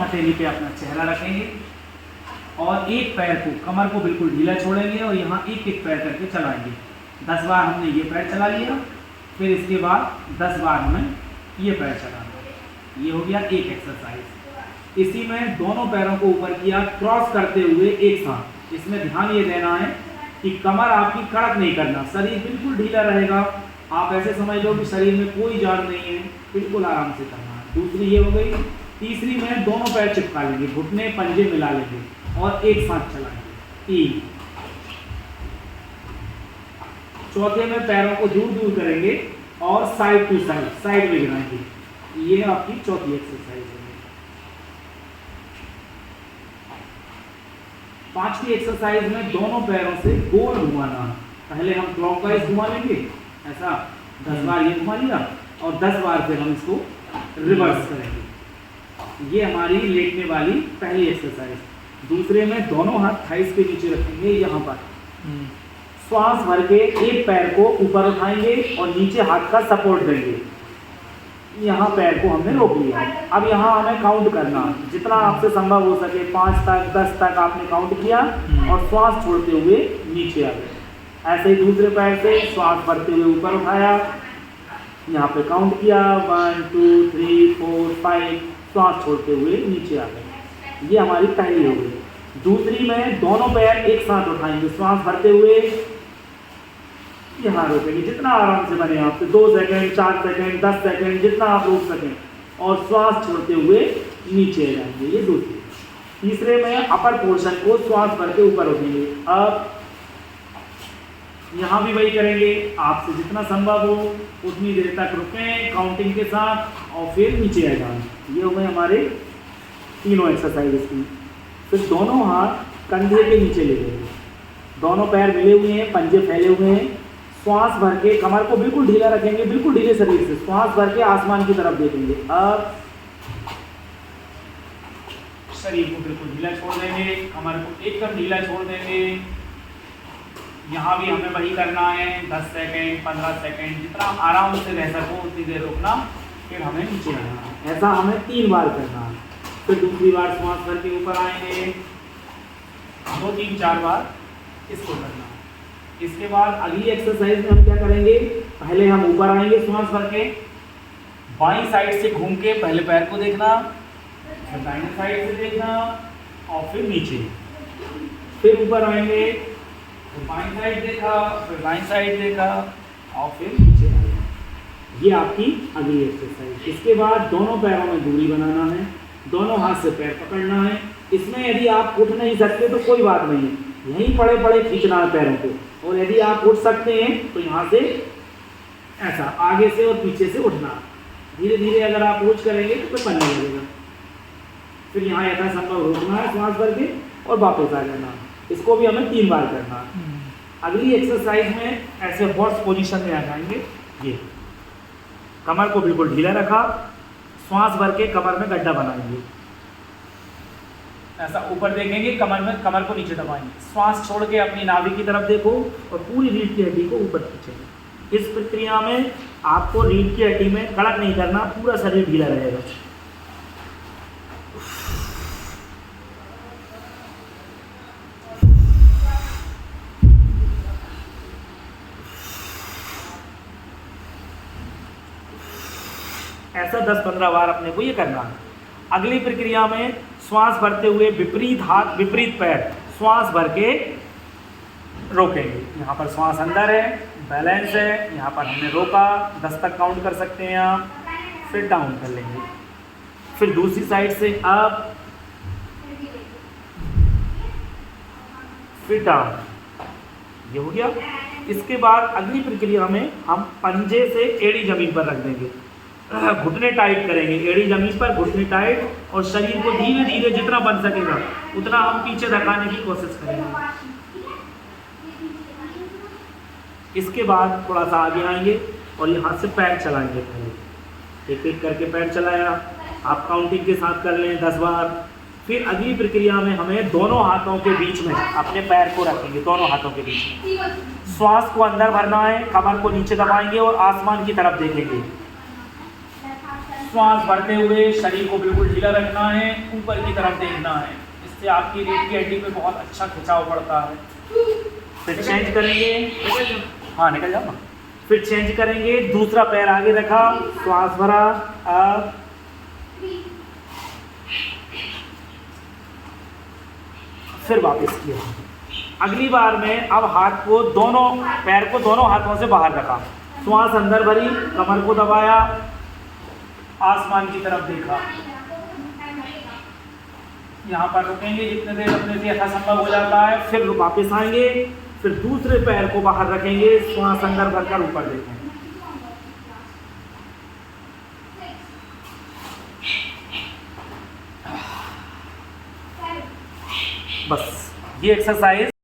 हथेली पे अपना चेहरा रखेंगे और एक पैर को, कमर को बिल्कुल ढीला छोड़ेंगे और यहाँ एक एक पैर करके चलाएंगे। 10 बार हमने ये पैर चला लिया, फिर इसके बाद 10 बार हमें ये पैर चलाना। ये हो गया एक एक्सरसाइज। इसी में दोनों पैरों को ऊपर किया क्रॉस करते हुए एक साथ। इसमें ध्यान ये देना है कि कमर आपकी कड़क नहीं करना, शरीर बिल्कुल ढीला रहेगा। आप ऐसे समझ लो कि शरीर में कोई जान नहीं है, बिल्कुल आराम से करना है। दूसरी ये हो गई। तीसरी में दोनों पैर चिपका लेंगे, घुटने पंजे मिला लेंगे और एक साथ चलाएंगे। 3। चौथे में पैरों को दूर दूर करेंगे और साइड टू साइड, साइड में गिराएंगे। ये आपकी चौथी एक्सरसाइज है। पांचवी एक्सरसाइज में दोनों पैरों से गोल घुमाना। पहले हम क्लॉकवाइज घुमा लेंगे, ऐसा 10 बार ये घुमा लिया और 10 बार फिर हम इसको रिवर्स करेंगे। ये हमारी लेटने वाली पहली एक्सरसाइज। दूसरे में दोनों हाथ थाइस के नीचे रखेंगे, यहाँ पर श्वास भर के एक पैर को ऊपर उठाएंगे और नीचे हाथ का सपोर्ट देंगे। यहाँ पैर को हमने रोक लिया। अब यहाँ हमें काउंट करना, जितना आपसे संभव हो सके 5 तक 10 तक आपने काउंट किया और श्वास छोड़ते हुए नीचे आ गए। ऐसे ही दूसरे पैर से श्वास भरते हुए ऊपर उठाया, यहाँ पे काउंट किया 1 2 3 4 5, श्वास छोड़ते हुए नीचे आ गए। ये हमारी पहली हो गई। दूसरी में दोनों पैर एक साथ उठाएंगे, श्वास भरते हुए यहाँ रोकेंगे, जितना आराम से बने आपसे 2 सेकंड 4 सेकंड 10 सेकंड जितना आप रोक सकें, और श्वास छोड़ते हुए नीचे आ जाएंगे। ये दूसरी। तीसरे में अपर पोर्शन को श्वास भर के ऊपर उठेंगे। अब यहाँ भी वही करेंगे, आपसे जितना संभव हो उतनी देर तक रुकें काउंटिंग के साथ और फिर नीचे आ जाएंगे। ये हो गए हमारे तीनों एक्सरसाइजेस की। फिर दोनों हाथ कंधे के नीचे ले लेंगे, दोनों पैर मिले हुए हैं, पंजे फैले हुए हैं। श्वास भर के कमर को बिल्कुल ढीला रखेंगे, बिल्कुल ढीले शरीर से श्वास भर के आसमान की तरफ देखेंगे। अब शरीर को बिल्कुल ढीला छोड़ देंगे, कमर को एकदम ढीला छोड़ देंगे। यहाँ भी हमें वही करना है, 10 सेकंड 15 सेकंड जितना आराम से रह सको उतनी देर रुकना, फिर हमें नीचे आना है। ऐसा हमें 3 बार करना है। फिर दूसरी बार श्वास भर के ऊपर आएंगे, 2 3 4 बार इसको करना है। इसके बाद अगली एक्सरसाइज में हम क्या करेंगे, पहले हम ऊपर आएंगे श्वास भर के, बाईं साइड से घूम के पहले पैर को देखना, फिर दाहिनी साइड से देखना और फिर नीचे, फिर ऊपर आएंगे, फिर बाईं साइड देखा, फिर दाहिनी साइड देखा और फिर नीचे आएंगे। ये आपकी अगली एक्सरसाइज। इसके बाद दोनों पैरों में दूरी बनाना है, दोनों हाथ से पैर पकड़ना है। इसमें यदि आप उठ नहीं सकते तो कोई बात नहीं, यहीं पड़े पड़े खींचना है पैरों को, और यदि आप उठ सकते हैं तो यहाँ से ऐसा आगे से और पीछे से उठना। धीरे धीरे अगर आप रोज करेंगे तो बनने लगेगा। फिर यहाँ यथासंभव रोकना है श्वास भर के और वापस आ जाना। इसको भी हमें 3 बार करना है। अगली एक्सरसाइज में ऐसे हॉर्स पोजीशन में आ जाएंगे। ये कमर को बिल्कुल ढीला रखा, श्वास भर के कमर में गड्ढा बनाएंगे, ऐसा ऊपर देखेंगे, कमर को नीचे दबाएंगे, श्वास छोड़ के अपनी नाभि की तरफ देखो और पूरी रीढ़ की हड्डी को ऊपर खींचेंगे। इस प्रक्रिया में आपको रीढ़ की हड्डी में कड़क नहीं करना, पूरा शरीर ढीला रहेगा। ऐसा 10-15 बार अपने को ये करना है। अगली प्रक्रिया में श्वास भरते हुए विपरीत हाथ विपरीत पैर श्वास भर के रोकेंगे। यहाँ पर श्वास अंदर है, बैलेंस है, यहाँ पर हमने रोका, 10 तक काउंट कर सकते हैं आप, फिर डाउन कर लेंगे। फिर दूसरी साइड से अप, फिर डाउन, ये हो गया। इसके बाद अगली प्रक्रिया में हम पंजे से एड़ी जमीन पर रख देंगे, घुटने टाइट करेंगे, एड़ी जमीन पर घुटने टाइट, और शरीर को धीरे धीरे जितना बन सकेगा उतना हम पीछे धकाने की कोशिश करेंगे। इसके बाद थोड़ा सा आगे आएंगे और यहाँ से पैर चलाएंगे। पहले एक एक करके पैर चलाया, आप काउंटिंग के साथ कर लें 10 बार। फिर अगली प्रक्रिया में हमें दोनों हाथों के बीच में अपने पैर को रखेंगे, दोनों हाथों के बीच में श्वास को अंदर भरना है, कमर को नीचे दबाएंगे और आसमान की तरफ देखेंगे। श्वास भरते हुए शरीर को बिल्कुल ढीला रखना है, ऊपर की तरफ देखना है। इससे आपकी रीढ़ की हड्डी पे बहुत अच्छा खिंचाव पड़ता है। फिर चेंज करेंगे, हाँ निकल जाओ ना। फिर चेंज करेंगे, दूसरा पैर आगे रखा, श्वास भरा, अब फिर वापस किया। अगली बार में अब हाथ को दोनों पैर को दोनों हाथों से बाहर रखा, श्वास अंदर भरी, कमर को दबाया, आसमान की तरफ देखा। यहाँ पर रुकेंगे जितने देर अपने से यथासंभव हो जाता है। फिर वापस आएंगे, फिर दूसरे पैर को बाहर रखेंगे, श्वास अंदर भरकर ऊपर देखेंगे। बस ये एक्सरसाइज